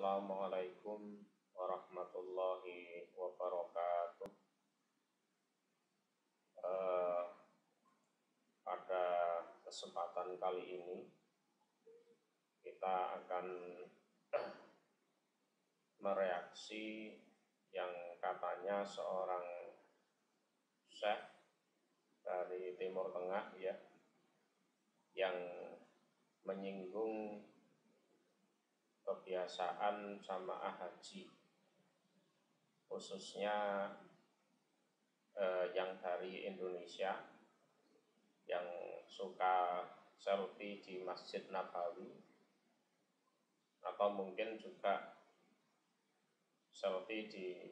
Assalamualaikum warahmatullahi wabarakatuh. Pada kesempatan kali ini kita akan mereaksi yang katanya seorang syekh dari Timur Tengah ya, yang menyinggung kebiasaan jamaah haji, khususnya yang dari Indonesia, yang suka selfie di Masjid Nabawi, atau mungkin juga selfie di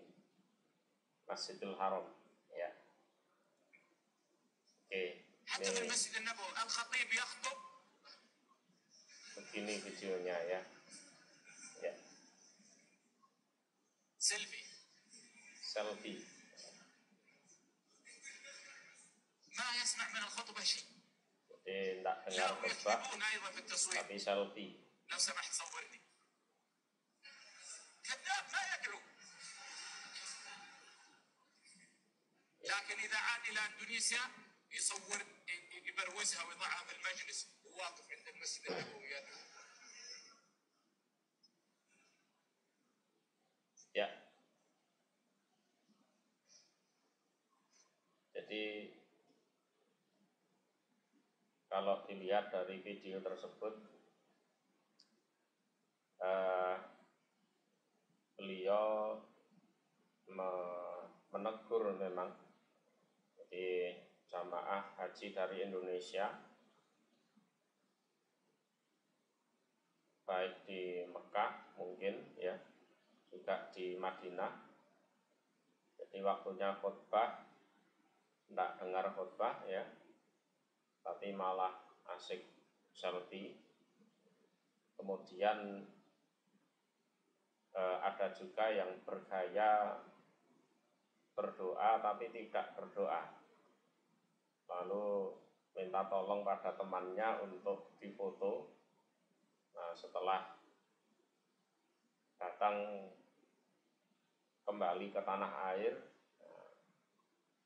Masjidil Haram ya. Oke, begini videonya ya. Selfie. Jadi tidak dengar khutbah, tapi selfie. لكن إذا عاد إلى إندونيسيا يصور يبروزها ويضعها في المجلس وواقف عند المسجد النبوي. Ya. Jadi kalau dilihat dari video tersebut, beliau menegur memang di jamaah haji dari Indonesia, baik di Mekah mungkin ya, juga di Madinah. Jadi waktunya khutbah tidak dengar khutbah ya, tapi malah asik selfie. Kemudian ada juga yang bergaya berdoa tapi tidak berdoa, lalu minta tolong pada temannya untuk difoto. Nah, setelah datang kembali ke tanah air,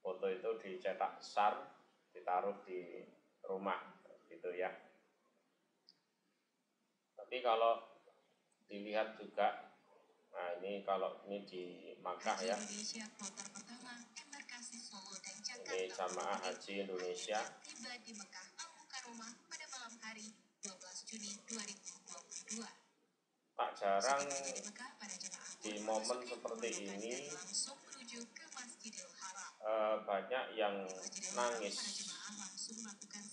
foto itu dicetak besar, ditaruh di rumah gitu ya. Tapi kalau dilihat juga, nah ini kalau ini di Makkah ya, ini jamaah haji Indonesia tiba di Mekah Al-Mukarramah pada malam hari 12 Juni 2022. Tak jarang di momen seperti ini banyak yang nangis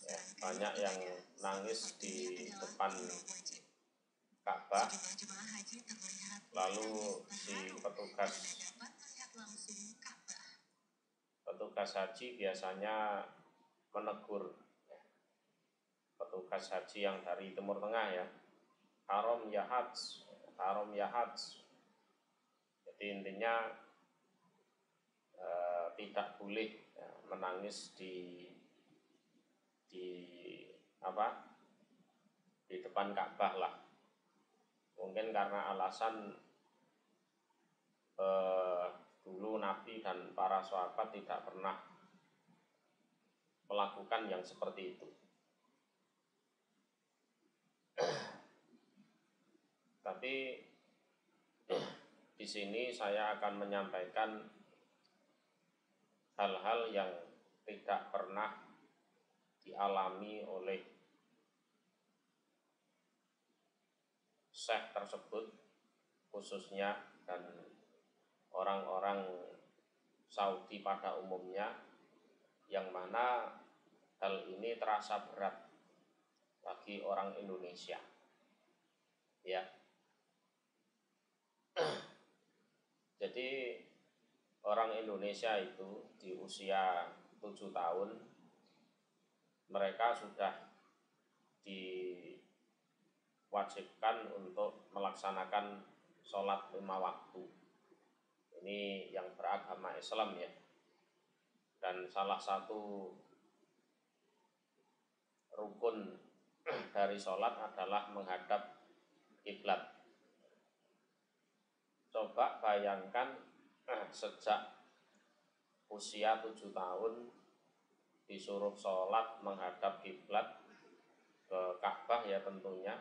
ya, banyak yang nangis di depan Ka'bah. Lalu si petugas haji biasanya menegur petugas haji yang dari Timur Tengah ya, haram ya hajj, haram ya hajj. Jadi intinya tidak boleh ya, menangis di depan Ka'bah lah. Mungkin karena alasan dulu Nabi dan para sahabat tidak pernah melakukan yang seperti itu. Tapi di sini saya akan menyampaikan hal-hal yang tidak pernah dialami oleh syekh tersebut khususnya, dan orang-orang Saudi pada umumnya, yang mana hal ini terasa berat bagi orang Indonesia ya. Jadi orang Indonesia itu di usia 7 tahun mereka sudah diwajibkan untuk melaksanakan sholat 5 waktu. Ini yang beragama Islam ya. Dan salah satu rukun dari sholat adalah menghadap kiblat. coba bayangkan sejak usia 7 tahun disuruh sholat menghadap kiblat ke Ka'bah ya tentunya,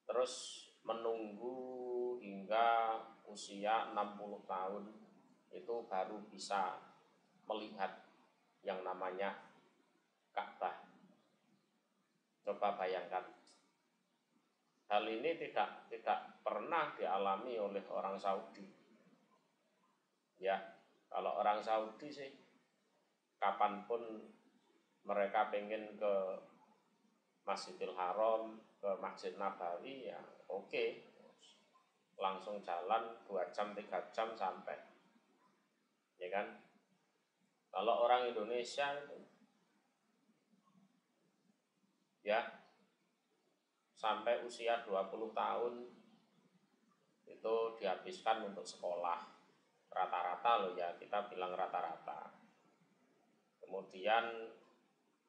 terus menunggu hingga usia 60 tahun itu baru bisa melihat yang namanya Ka'bah. Coba bayangkan, hal ini tidak pernah dialami oleh orang Saudi. Ya, kalau orang Saudi sih kapanpun mereka pengen ke Masjidil Haram, ke Masjid Nabawi, ya oke, langsung jalan 2 jam 3 jam sampai, ya kan. Kalau orang Indonesia itu ya sampai usia 20 tahun itu dihabiskan untuk sekolah, rata-rata loh ya, kita bilang rata-rata. Kemudian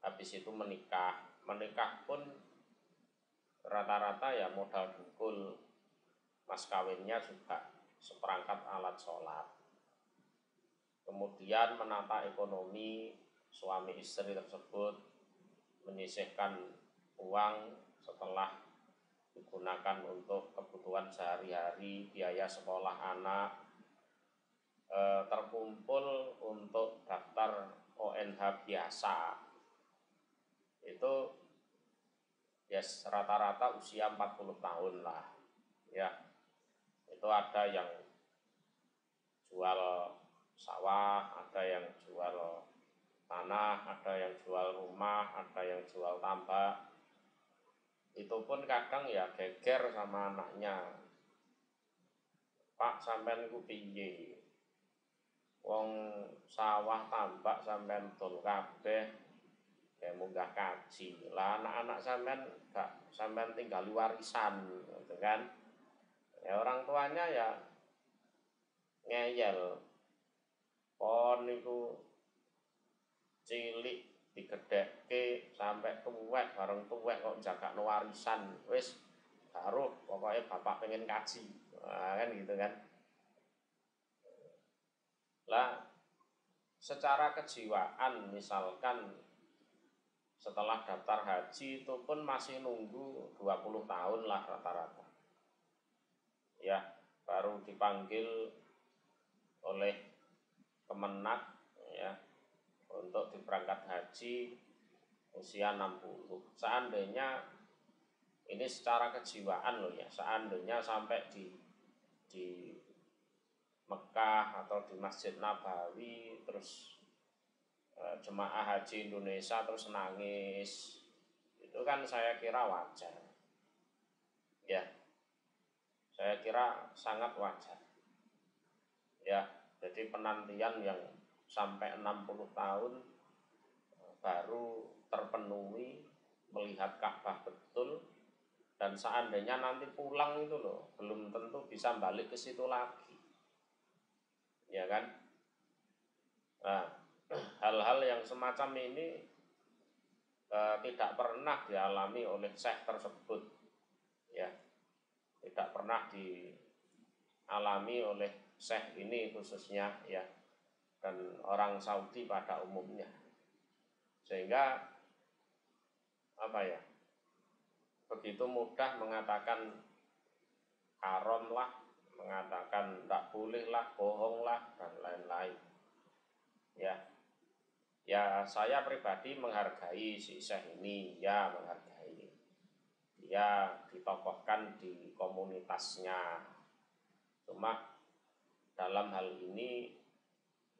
habis itu menikah pun rata-rata ya modal dukul, mas kawinnya juga seperangkat alat sholat. Kemudian menata ekonomi suami istri tersebut, menyisihkan uang setelah digunakan untuk kebutuhan sehari-hari, biaya sekolah anak, terkumpul untuk daftar ONH biasa. Itu yes, rata-rata usia 40 tahun lah ya. Itu ada yang jual sawah, ada yang jual tanah, ada yang jual rumah, ada yang jual tambak. Itu pun kadang ya geger sama anaknya, Pak sampean ku piye, wong sawah tambak sampean dol kabeh, kayak munggah kaji lah, anak-anak sampean gak sampean tinggal warisan gitu kan. Ya orang tuanya ya ngeyel, pon niku cilik digedhekke sampai tuwek, bareng tuwek kok jagakno warisan, wis taruh pokoknya bapak pengen kaji, nah, kan gitu kan. Lah secara kejiwaan misalkan setelah daftar haji itu pun masih nunggu 20 tahun lah rata-rata ya, baru dipanggil oleh Kemenak ya untuk diberangkat haji usia 60. Seandainya ini secara kejiwaan loh ya, seandainya sampai di Mekah atau di Masjid Nabawi terus jemaah haji Indonesia terus nangis, itu kan saya kira wajar ya, saya kira sangat wajar ya. Jadi penantian yang sampai 60 tahun baru terpenuhi, melihat Ka'bah betul, dan seandainya nanti pulang itu loh belum tentu bisa balik ke situ lagi ya kan. Nah, hal-hal yang semacam ini tidak pernah dialami oleh syekh tersebut ya, tidak pernah dialami oleh syekh ini khususnya ya, dan orang Saudi pada umumnya, sehingga apa ya, begitu mudah mengatakan haram lah, mengatakan tidak boleh lah, bohong lah, dan lain-lain ya. Ya saya pribadi menghargai si syekh ini ya, menghargai dia ditokohkan di komunitasnya, cuma dalam hal ini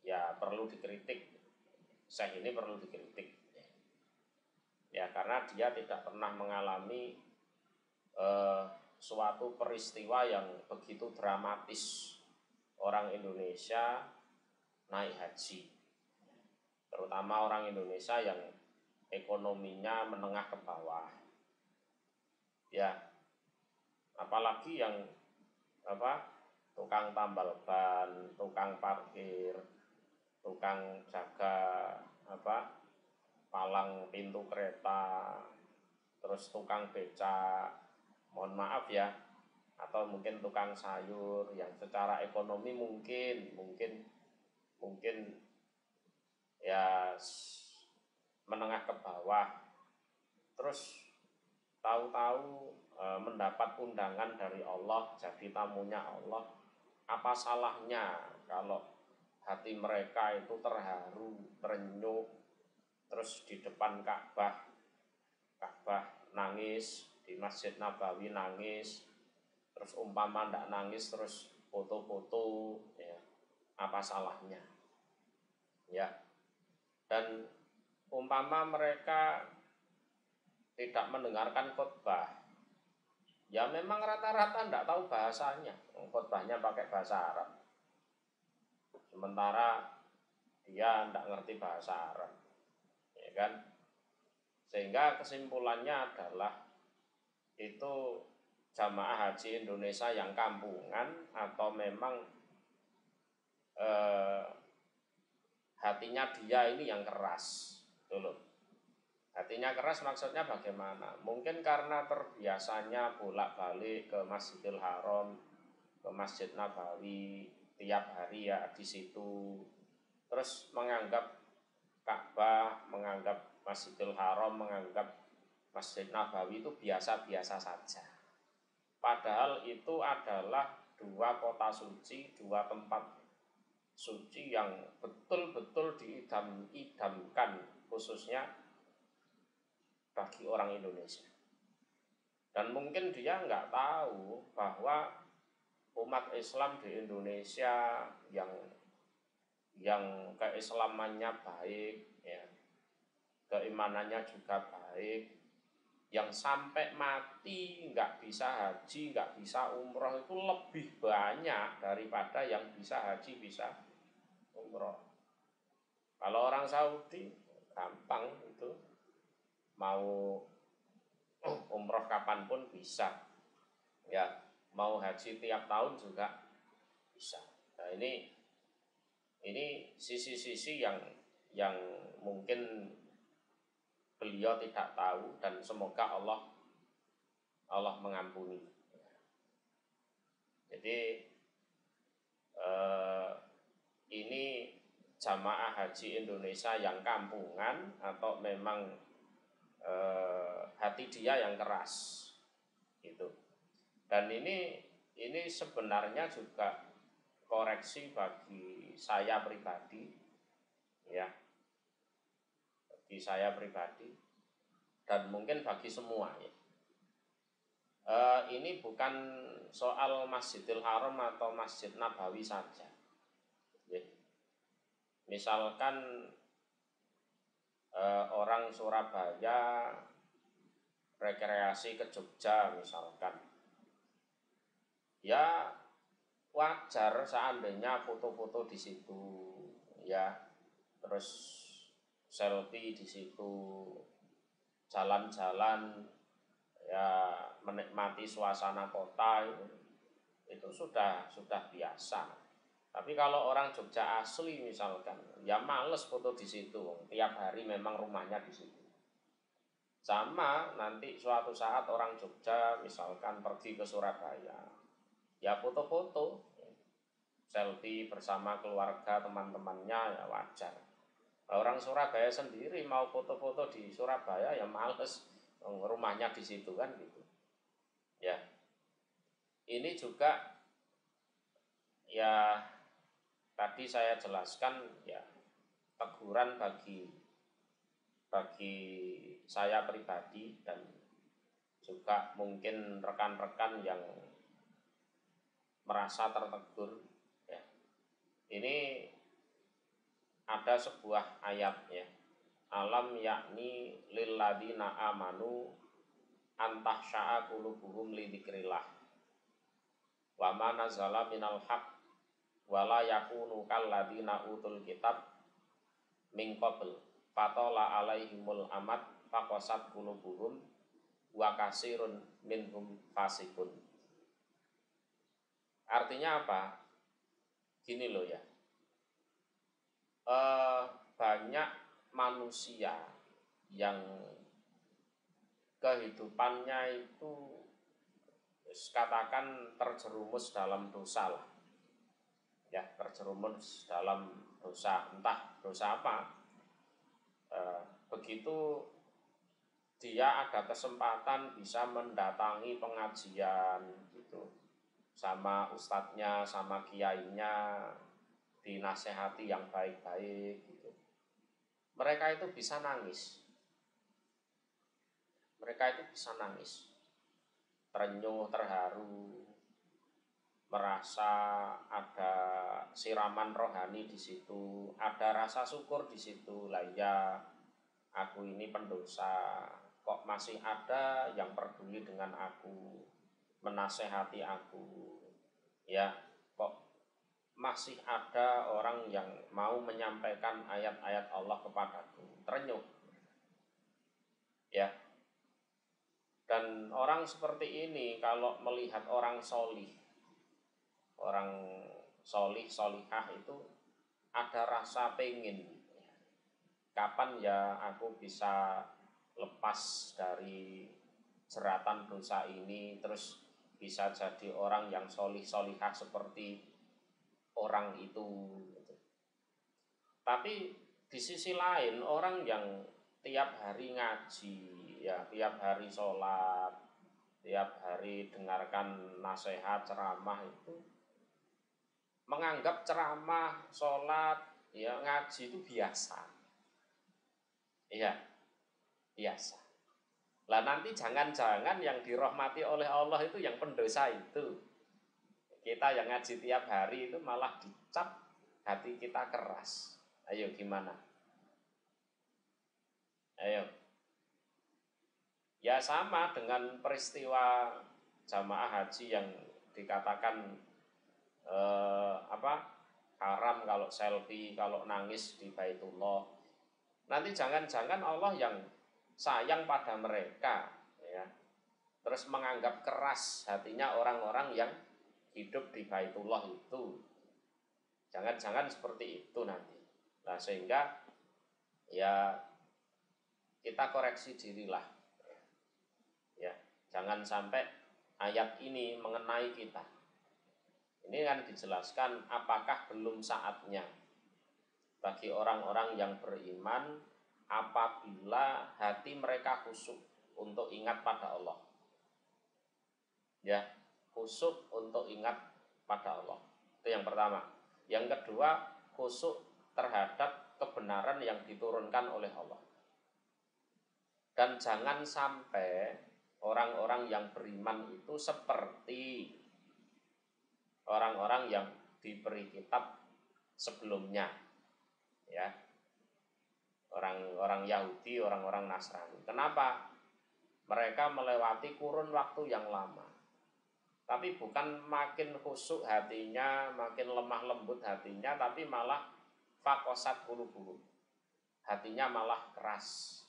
ya perlu dikritik, syekh ini perlu dikritik ya, karena dia tidak pernah mengalami suatu peristiwa yang begitu dramatis orang Indonesia naik haji, terutama orang Indonesia yang ekonominya menengah ke bawah ya, apalagi yang tukang tambal ban, tukang parkir, tukang jaga palang pintu kereta, terus tukang becak, mohon maaf ya, atau mungkin tukang sayur yang secara ekonomi mungkin ya menengah ke bawah, terus tahu-tahu mendapat undangan dari Allah, jadi tamunya Allah. Apa salahnya kalau hati mereka itu terharu, terenyuh, terus di depan Ka'bah nangis, di Masjid Nabawi nangis, terus umpama ndak nangis terus foto-foto, ya, apa salahnya? Ya. Dan umpama mereka tidak mendengarkan khotbah, ya memang rata-rata ndak tahu bahasanya, khotbahnya pakai bahasa Arab, sementara dia ndak ngerti bahasa Arab, ya kan? Sehingga kesimpulannya adalah itu jamaah haji Indonesia yang kampungan atau memang hatinya dia ini yang keras, gitu loh. Hatinya keras maksudnya bagaimana? Mungkin karena terbiasanya bolak-balik ke Masjidil Haram, ke Masjid Nabawi tiap hari ya di situ. Terus menganggap Ka'bah, menganggap Masjidil Haram, menganggap Masjid Nabawi itu biasa-biasa saja. Padahal itu adalah dua kota suci, dua tempat suci yang betul-betul diidam-idamkan khususnya bagi orang Indonesia. Dan mungkin dia nggak tahu bahwa umat Islam di Indonesia yang keislamannya baik, ya, keimanannya juga baik, yang sampai mati nggak bisa haji, nggak bisa umroh itu lebih banyak daripada yang bisa haji, bisa umroh. Kalau orang Saudi gampang itu, mau umroh kapanpun bisa, ya, mau haji tiap tahun juga bisa. Nah ini sisi-sisi yang mungkin beliau tidak tahu, dan semoga Allah mengampuni. Jadi ini jamaah haji Indonesia yang kampungan atau memang hati dia yang keras gitu. Dan ini sebenarnya juga koreksi bagi saya pribadi, ya, bagi saya pribadi dan mungkin bagi semua, ya. Ini bukan soal Masjidil Haram atau Masjid Nabawi saja, ya. Misalkan orang Surabaya rekreasi ke Jogja misalkan, ya wajar seandainya foto-foto di situ, ya, terus selfie di situ, jalan-jalan, ya, menikmati suasana kota itu sudah biasa. Tapi kalau orang Jogja asli misalkan, ya males foto di situ, tiap hari memang rumahnya di situ. Sama nanti suatu saat orang Jogja misalkan pergi ke Surabaya, ya foto-foto, selfie bersama keluarga teman-temannya, ya wajar. Orang Surabaya sendiri mau foto-foto di Surabaya ya males, rumahnya di situ kan gitu. Ya. Ini juga ya tadi saya jelaskan, ya, teguran bagi saya pribadi dan juga mungkin rekan-rekan yang merasa tertegur, ya. Ini ada sebuah ayat, ya. Alam yakni lilladzina amanu antahsya'a qulubuhum li dzikrillah wa ma nazala minal haqq wala yakunu kalladzina utul kitab min qabl fatala alaihimul amad faqasat qulubuhum wa kasirun minhum fasikun. Artinya apa? Gini loh, ya. Banyak manusia yang kehidupannya itu katakan terjerumus dalam dosa lah, ya terjerumus dalam dosa, entah dosa apa. Begitu dia ada kesempatan bisa mendatangi pengajian gitu, sama ustadznya, sama kiainya, dinasehati yang baik-baik gitu, mereka itu bisa nangis, terenyuh, terharu, merasa ada siraman rohani di situ, ada rasa syukur di situ. Lah ya, aku ini pendosa, kok masih ada yang peduli dengan aku, menasehati aku, ya, kok masih ada orang yang mau menyampaikan ayat-ayat Allah kepadaku, terenyuh, ya. Dan orang seperti ini kalau melihat orang solih, solihah itu ada rasa pengen, kapan ya aku bisa lepas dari jeratan dosa ini, terus bisa jadi orang yang solihah seperti orang itu gitu. Tapi di sisi lain, orang yang tiap hari ngaji, ya tiap hari sholat, tiap hari dengarkan nasihat ceramah itu menganggap ceramah, sholat, ya ngaji itu biasa. Iya, biasa. Lah nanti jangan-jangan yang dirahmati oleh Allah itu yang pendosa itu. Kita yang ngaji tiap hari itu malah dicap hati kita keras. Ayo gimana? Ayo. Ya sama dengan peristiwa jamaah haji yang dikatakan haram kalau selfie, kalau nangis di Baitullah. Nanti jangan-jangan Allah yang sayang pada mereka, ya, terus menganggap keras hatinya orang-orang yang hidup di Baitullah itu. Jangan-jangan seperti itu nanti. Nah sehingga ya kita koreksi dirilah, ya, jangan sampai ayat ini mengenai kita. Ini kan dijelaskan apakah belum saatnya bagi orang-orang yang beriman apabila hati mereka khusyuk untuk ingat pada Allah. Ya, khusyuk untuk ingat pada Allah. Itu yang pertama. Yang kedua, khusyuk terhadap kebenaran yang diturunkan oleh Allah. Dan jangan sampai orang-orang yang beriman itu seperti orang-orang yang diberi kitab sebelumnya, ya, orang-orang Yahudi, orang-orang Nasrani. Kenapa? Mereka melewati kurun waktu yang lama, tapi bukan makin khusyuk hatinya, makin lemah lembut hatinya, tapi malah fakosat bulu-bulu, hatinya malah keras.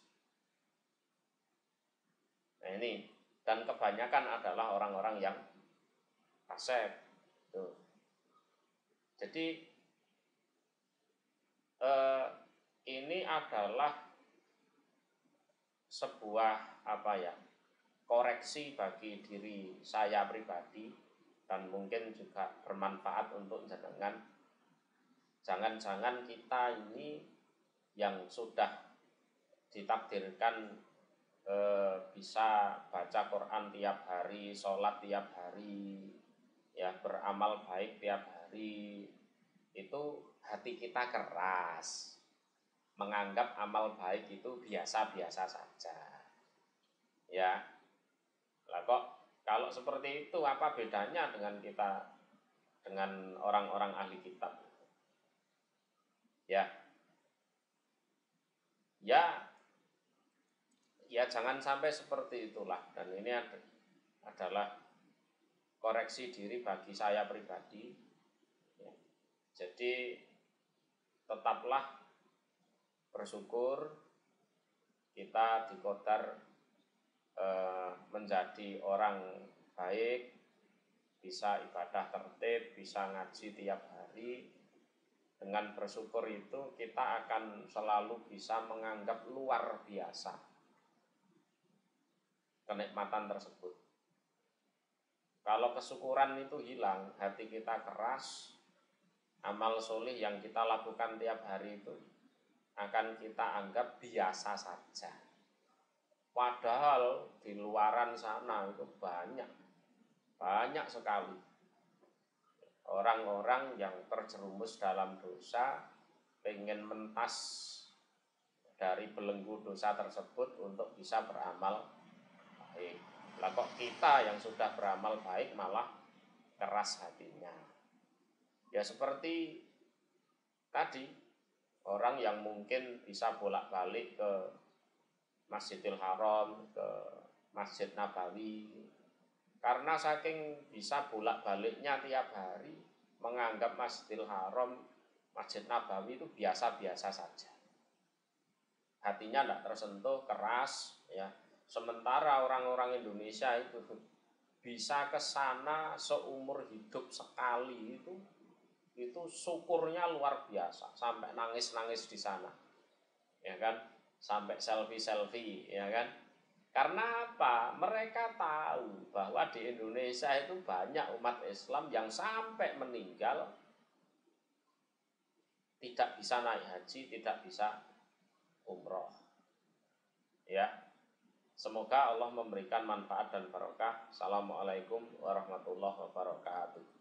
Nah ini, dan kebanyakan adalah orang-orang yang fasik. Jadi ini adalah sebuah koreksi bagi diri saya pribadi dan mungkin juga bermanfaat untuk jenengan. Jangan-jangan kita ini yang sudah ditakdirkan bisa baca Quran tiap hari, sholat tiap hari, ya beramal baik tiap hari, itu hati kita keras, menganggap amal baik itu biasa-biasa saja. Ya, lah kok kalau seperti itu apa bedanya dengan kita, dengan orang-orang ahli kitab? Ya jangan sampai seperti itulah. Dan ini adalah koreksi diri bagi saya pribadi, ya. Jadi tetaplah bersyukur kita diqadar menjadi orang baik, bisa ibadah tertib, bisa ngaji tiap hari. Dengan bersyukur itu kita akan selalu bisa menganggap luar biasa kenikmatan tersebut. Kalau kesyukuran itu hilang, hati kita keras, amal solih yang kita lakukan tiap hari itu akan kita anggap biasa saja. Padahal di luaran sana itu banyak sekali orang-orang yang terjerumus dalam dosa, pengen mentas dari belenggu dosa tersebut untuk bisa beramal baik. Lah kok kita yang sudah beramal baik malah keras hatinya. Ya seperti tadi, orang yang mungkin bisa bolak-balik ke Masjidil Haram, ke Masjid Nabawi, karena saking bisa bolak-baliknya tiap hari, menganggap Masjidil Haram, Masjid Nabawi itu biasa-biasa saja. Hatinya tidak tersentuh, keras, ya. Sementara orang-orang Indonesia itu bisa ke sana seumur hidup sekali itu syukurnya luar biasa, sampai nangis-nangis di sana, ya kan, sampai selfie, ya kan. Karena apa? Mereka tahu bahwa di Indonesia itu banyak umat Islam yang sampai meninggal tidak bisa naik haji, tidak bisa umroh. Ya, semoga Allah memberikan manfaat dan barokah. Assalamualaikum warahmatullahi wabarakatuh.